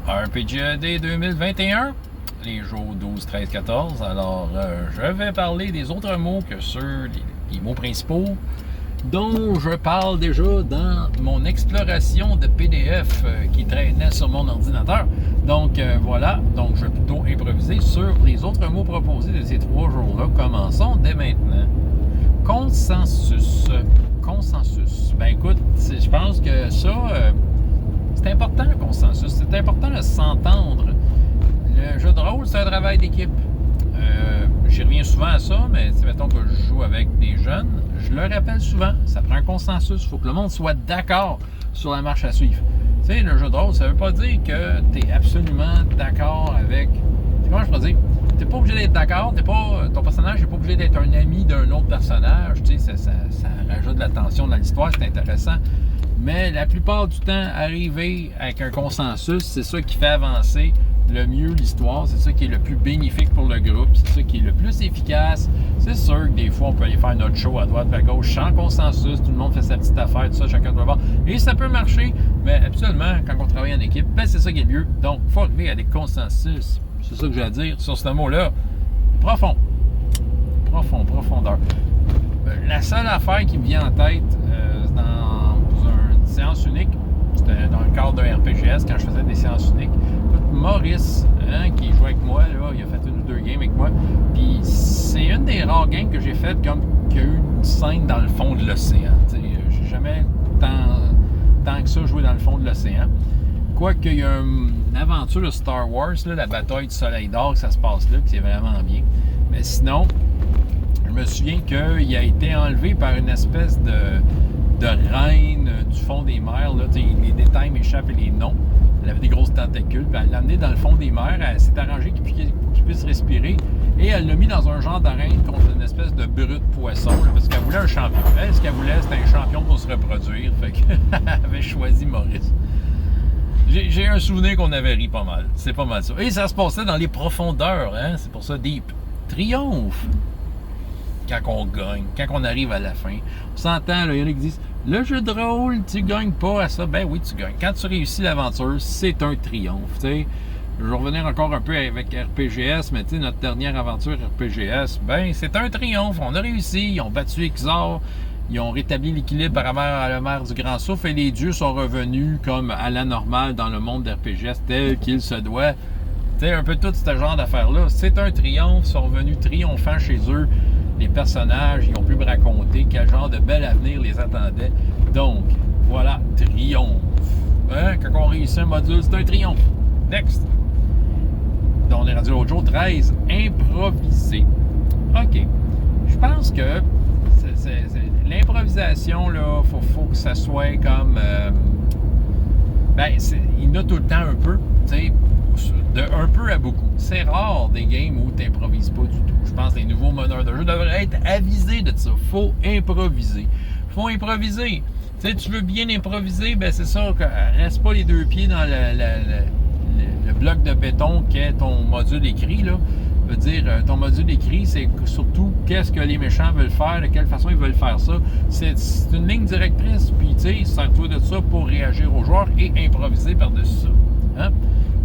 RPGAD 2021, les jours 12, 13, 14. Alors, je vais parler des autres mots que ceux, les mots principaux dont je parle déjà dans mon exploration de PDF qui traînait sur mon ordinateur. Donc, voilà. Donc, je vais plutôt improviser sur les autres mots proposés de ces 3 jours-là. Commençons dès maintenant. Consensus. Consensus. Ben, écoute, je pense que ça... c'est important le consensus, c'est important de s'entendre. Le jeu de rôle, c'est un travail d'équipe. J'y reviens souvent à ça, mais mettons que je joue avec des jeunes, je le rappelle souvent, ça prend un consensus. Il faut que le monde soit d'accord sur la marche à suivre. Tu sais, le jeu de rôle, ça veut pas dire que tu es absolument d'accord avec... Comment je peux dire? Tu n'es pas obligé d'être d'accord, ton personnage n'est pas obligé d'être un ami d'un autre personnage. Tu sais, ça rajoute de la tension dans l'histoire, c'est intéressant. Mais la plupart du temps, arriver avec un consensus, c'est ça qui fait avancer le mieux l'histoire. C'est ça qui est le plus bénéfique pour le groupe. C'est ça qui est le plus efficace. C'est sûr que des fois, on peut aller faire notre show à droite, à gauche, sans consensus. Tout le monde fait sa petite affaire, tout ça, chacun doit voir. Et ça peut marcher, mais absolument, quand on travaille en équipe, ben, c'est ça qui est mieux. Donc, il faut arriver à des consensus. C'est ça que j'ai à dire sur ce mot-là. Profond. Profondeur. La seule affaire qui me vient en tête, dans une séance unique, c'était dans le cadre d'un RPGS, quand je faisais des séances uniques. Écoute, Maurice, qui jouait avec moi, là, il a fait 1 ou 2 games avec moi. Puis c'est une des rares games que j'ai faites comme qu'il y a eu une scène dans le fond de l'océan. J'ai jamais tant que ça joué dans le fond de l'océan. Quoique il y a une aventure de Star Wars, là, la bataille du Soleil d'Or, que ça se passe là, que c'est vraiment bien. Mais sinon, je me souviens qu'il a été enlevé par une espèce de reine du fond des mers. Là, les détails m'échappent et les noms. Elle avait des grosses tentacules, puis elle l'a amené dans le fond des mers. Elle s'est arrangée pour qu'il puisse respirer. Et elle l'a mis dans un genre d'arène contre une espèce de brute poisson, là, parce qu'elle voulait un champion. Elle, ce qu'elle voulait, c'était un champion pour se reproduire. Fait qu'elle avait choisi Maurice. J'ai un souvenir qu'on avait ri pas mal. C'est pas mal ça. Et ça se passait dans les profondeurs. Hein? C'est pour ça, deep. Triomphe. Quand on gagne, quand on arrive à la fin. On s'entend, il y en a qui disent « Le jeu de rôle, tu gagnes pas à ça. » Ben oui, tu gagnes. Quand tu réussis l'aventure, c'est un triomphe. T'sais. Je vais revenir encore un peu avec RPGS, mais notre dernière aventure RPGS, ben c'est un triomphe. On a réussi, ils ont battu Exor, ils ont rétabli l'équilibre par rapport à la mer du Grand Souffle et les dieux sont revenus comme à la normale dans le monde d'RPGS tel qu'il se doit. T'sais, un peu tout ce genre d'affaires-là. C'est un triomphe, ils sont revenus triomphants chez eux. Les personnages, ils ont pu me raconter quel genre de bel avenir les attendait. Donc, voilà, triomphe. Hein? Quand on réussit un module, c'est un triomphe. Next. Donc, on est rendu l'autre jour, 13, improviser. OK. Je pense que l'improvisation, là, faut que ça soit comme... il y en a tout le temps un peu, tu sais, de un peu à beaucoup. C'est rare des games où tu n'improvises pas du tout. Je pense que les nouveaux meneurs de jeu devraient être avisés de ça. Faut improviser. Faut improviser. Tu sais, tu veux bien improviser, ben c'est ça, reste pas les 2 pieds dans le bloc de béton qu'est ton module écrit, là. Je veux dire, ton module écrit, c'est surtout qu'est-ce que les méchants veulent faire, de quelle façon ils veulent faire ça. C'est une ligne directrice, puis tu sais, sers-toi de ça pour réagir aux joueurs et improviser par-dessus ça. Hein?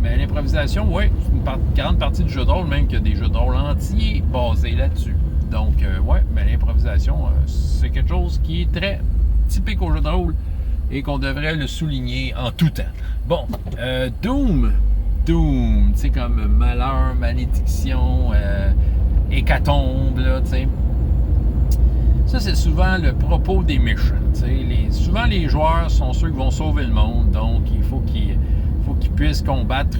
Mais l'improvisation, oui, c'est une grande partie du jeu de rôle, même qu'il y a des jeux de rôle entiers basés là-dessus. Donc, oui, mais l'improvisation, c'est quelque chose qui est très typique au jeu de rôle et qu'on devrait le souligner en tout temps. Bon, Doom, tu sais, comme malheur, malédiction, hécatombe, là, tu sais. Ça, c'est souvent le propos des méchants, tu sais. Souvent, les joueurs sont ceux qui vont sauver le monde, donc il faut qu'ils puissent combattre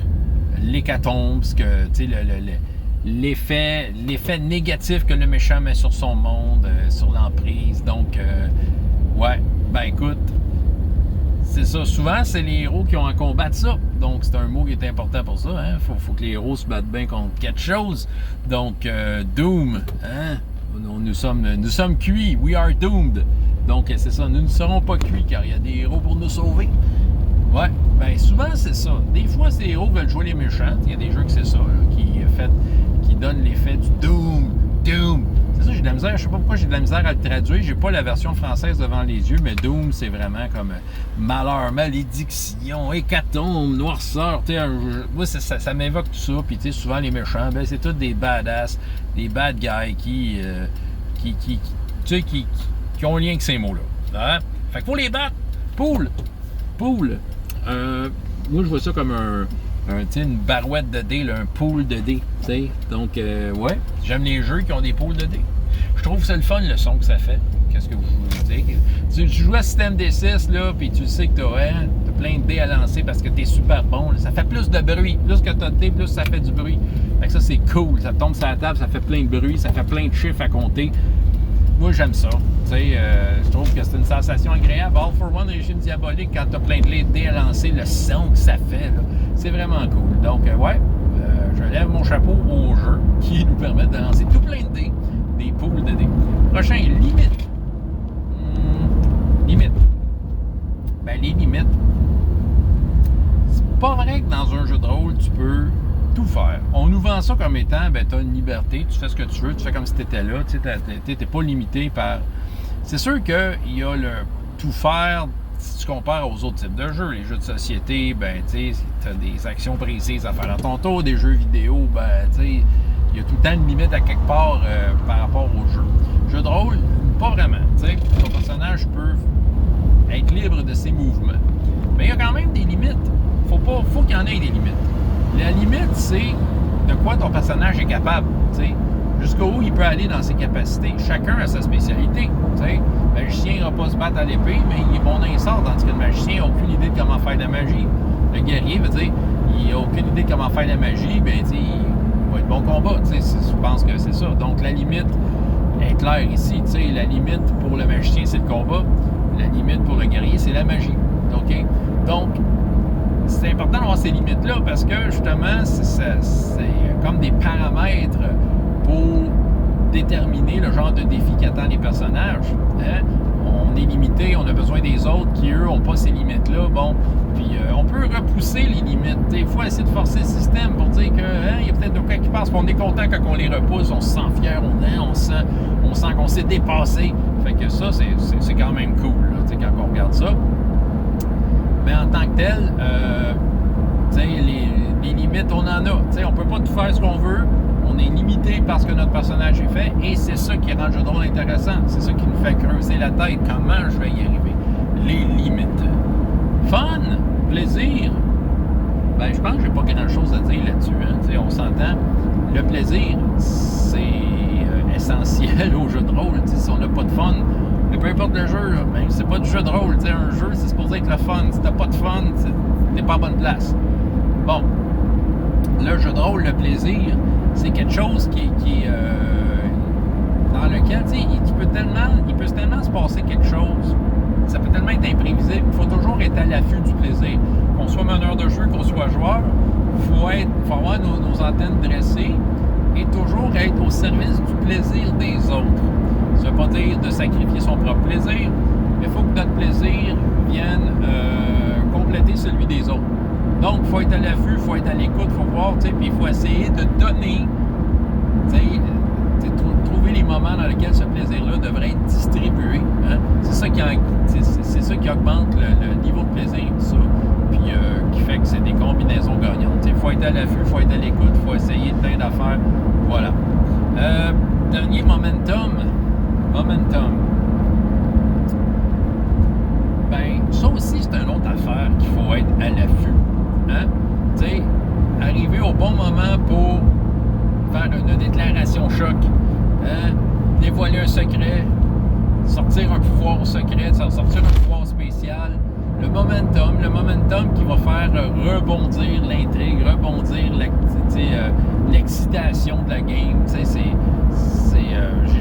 l'hécatombe, parce que, tu sais, l'effet négatif que le méchant met sur son monde, sur l'emprise. Donc, ouais, ben écoute, c'est ça. Souvent, c'est les héros qui ont à combattre ça. Donc, c'est un mot qui est important pour ça. Hein? Faut que les héros se battent bien contre quelque chose. Donc, Doom, hein? Nous sommes cuits. We are doomed. Donc, c'est ça. Nous ne serons pas cuits car il y a des héros pour nous sauver. Ouais, ben souvent, c'est ça. Des fois, ces héros veulent jouer les méchants. Il y a des jeux que c'est ça, là, qui donnent l'effet du Doom. C'est ça, j'ai de la misère. Je sais pas pourquoi j'ai de la misère à le traduire. J'ai pas la version française devant les yeux, mais Doom, c'est vraiment comme malheur, malédiction, hécatombe, noirceur. Moi, ça m'évoque tout ça. Puis, tu sais, souvent, les méchants, ben, c'est tous des badass, des bad guys qui ont un lien avec ces mots-là. Hein? Fait que pour les battre, pool. Moi, je vois ça comme une barouette de dés, là, un pool de dés. T'sais. Donc, ouais, j'aime les jeux qui ont des pools de dés. Je trouve que c'est le fun, le son que ça fait. Qu'est-ce que vous voulez dire? Tu joues à système D6, là, puis tu sais que t'as plein de dés à lancer parce que t'es super bon. Là. Ça fait plus de bruit. Plus que t'as de dés, plus ça fait du bruit. Fait que ça, c'est cool. Ça tombe sur la table, ça fait plein de bruit, ça fait plein de chiffres à compter. Moi, j'aime ça. Je trouve que c'est une sensation agréable. All for One, régime diabolique, quand tu as plein de dés à lancer, le son que ça fait, c'est vraiment cool. Donc, je lève mon chapeau au jeu qui nous permet de lancer tout plein de dés, des pools de dés. Prochain, limite. Limite. Ben, les limites, c'est pas vrai que dans un jeu de rôle, tu peux tout faire. On nous vend ça comme étant, ben, tu as une liberté, tu fais ce que tu veux, tu fais comme si tu étais là, tu n'es pas limité par... C'est sûr qu'il y a le tout faire, si tu compares aux autres types de jeux. Les jeux de société, ben, tu as des actions précises à faire à ton tour. Des jeux vidéo, ben, il y a tout le temps une limite à quelque part par rapport aux jeux. Jeux de rôle, pas vraiment. Ton personnage peut être libre de ses mouvements. Mais il y a quand même des limites. Faut qu'il y en ait des limites. La limite, c'est de quoi ton personnage est capable, jusqu'où il peut aller dans ses capacités. Chacun a sa spécialité, Le magicien ne va pas se battre à l'épée, mais il est bon dans les sorts, tandis que le magicien n'a aucune idée de comment faire de la magie. Le guerrier, veut dire, il n'a aucune idée de comment faire de la magie, ben, il va être bon combat, je pense que c'est ça. Donc, la limite est claire ici, la limite pour le magicien, c'est le combat. La limite pour le guerrier, c'est la magie, OK? Donc, c'est important d'avoir ces limites-là parce que, justement, c'est comme des paramètres pour déterminer le genre de défi qu'attendent les personnages. Hein? On est limité, on a besoin des autres qui, eux, n'ont pas ces limites-là. Bon, puis on peut repousser les limites. Il faut essayer de forcer le système pour dire qu'il y a peut-être de quoi qui passe. On est content quand on les repousse, on se sent fier, on sent qu'on s'est dépassé. Fait que ça, c'est quand même cool là, quand on regarde ça. Mais en tant que tel, les limites, on en a. On ne peut pas tout faire ce qu'on veut. On est limité par ce que notre personnage est fait. Et c'est ça qui rend le jeu de rôle intéressant. C'est ça qui nous fait creuser la tête. Comment je vais y arriver? Les limites. Fun, plaisir. Ben, je pense que j'ai pas grand-chose à dire là-dessus. Hein. On s'entend. Le plaisir, c'est essentiel au jeu de rôle. Si on n'a pas de fun, mais peu importe le jeu, même si c'est pas du jeu de rôle, un jeu, c'est supposé être le fun. Si t'as pas de fun, t'es pas à bonne place. Bon. Le jeu de rôle, le plaisir, c'est quelque chose qui est dans lequel, il peut tellement se passer quelque chose. Ça peut tellement être imprévisible. Il faut toujours être à l'affût du plaisir. Qu'on soit meneur de jeu, qu'on soit joueur, il faut avoir nos antennes dressées et toujours être au service du plaisir des autres. Ça ne veut pas dire de sacrifier son propre plaisir, mais il faut que notre plaisir vienne compléter celui des autres. Donc, il faut être à l'affût, il faut être à l'écoute, il faut voir, puis il faut essayer de donner, trouver les moments dans lesquels ce plaisir-là devrait être distribué. Hein? C'est ça qui augmente le niveau de plaisir et tout ça, puis qui fait que c'est des combinaisons gagnantes. Il faut être à l'affût, il faut être à l'écoute, il faut essayer plein d'affaires. Voilà. Dernier momentum. Ben, ça aussi, c'est une autre affaire qu'il faut être à l'affût. Hein? Tu sais, arriver au bon moment pour faire une déclaration choc, hein? Dévoiler un secret, sortir un pouvoir secret, sortir un pouvoir spécial. Le momentum qui va faire rebondir l'intrigue, rebondir l'excitation de la game.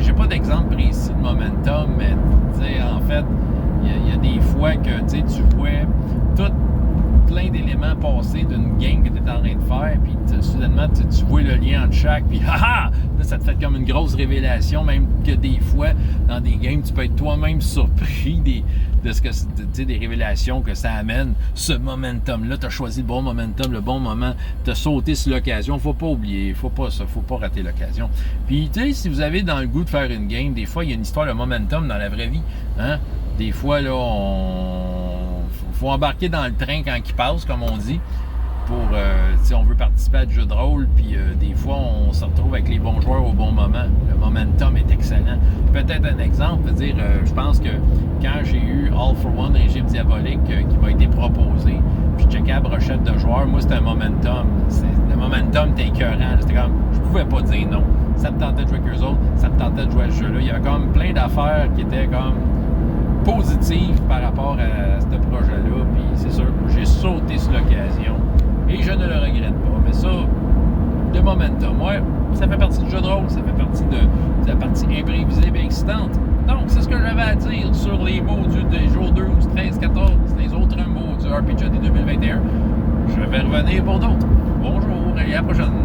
J'ai pas d'exemple précis de momentum, mais en fait, il y a des fois que tu vois toute plein d'éléments passés d'une game que tu es en train de faire, puis soudainement, tu vois le lien entre chaque, puis haha! Là, ça te fait comme une grosse révélation, même que des fois, dans des games, tu peux être toi-même surpris de ce que des révélations que ça amène, ce momentum-là. Tu as choisi le bon momentum, le bon moment, tu as sauté sur l'occasion. Faut pas oublier, faut pas rater l'occasion. Puis, tu sais, si vous avez dans le goût de faire une game, des fois, il y a une histoire de momentum dans la vraie vie. Hein? Des fois, là, faut embarquer dans le train quand il passe, comme on dit, pour, si on veut participer à du jeu de rôle, puis des fois, on se retrouve avec les bons joueurs au bon moment. Le momentum est excellent. Peut-être un exemple, je pense que quand j'ai eu All for One, Régime Diabolique, qui m'a été proposé, puis je checkais la brochette de joueurs, moi, c'était un momentum. Le momentum était écœurant. C'était comme, je pouvais pas dire non. Ça me tentait de jouer avec eux autres, ça me tentait de jouer à ce jeu-là. Il y avait comme plein d'affaires qui étaient comme positives par rapport à ce projet-là, puis c'est sûr, j'ai sauté sur l'occasion. Et je ne le regrette pas. Mais ça, le momentum, ouais, ça fait partie du jeu de rôle, ça fait partie de la partie imprévisible et excitante. Donc, c'est ce que j'avais à dire sur les mots des jours 12, 13, 14, les autres mots du RPGAD 2021. Je vais revenir pour d'autres. Bonjour et à la prochaine.